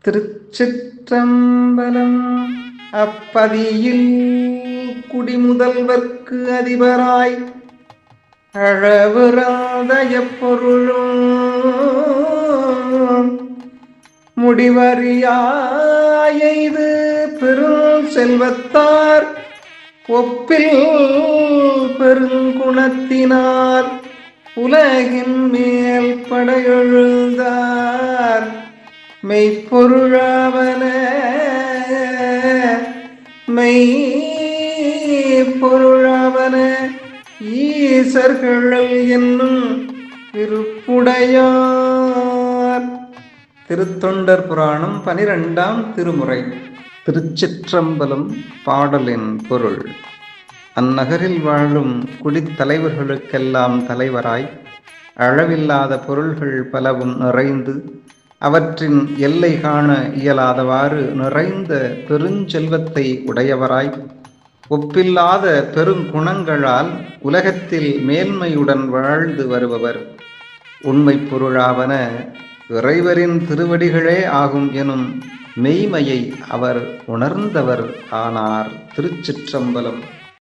திருச்சிற்றம்பலம். அப்பதியில் குடிமுதல்வர்க்கு அதிபராய் அழவிறந்த எப்பொருளும் முடிவறியாயெய்து பெரும் செல்வத்தார் ஒப்பில் பெருங்குணத்தினால் உலகின் மேல் படையெழுந்தார் மெய்ப்பொருளாவன மெய்ப்பொருளாவன ஈசர்கள் என்னும் திருப்புடையார். திருத்தொண்டர் புராணம் 12ஆம் திருமுறை. திருச்சிற்றம்பலம். பாடலின் பொருள். அந்நகரில் வாழும் குடித்தலைவர்களுக்கெல்லாம் தலைவராய் அளவில்லாத பொருள்கள் பலவும் நிறைந்து அவற்றின் எல்லை காண இயலாதவாறு நிறைந்த பெருஞ்செல்வத்தை உடையவராய் ஒப்பில்லாத பெருங்குணங்களால் உலகத்தில் மேன்மையுடன் வாழ்ந்து வருபவர். உண்மை பொருளாவன இறைவரின் திருவடிகளே ஆகும் எனும் மெய்மையை அவர் உணர்ந்தவர் ஆனார். திருச்சிற்றம்பலம்.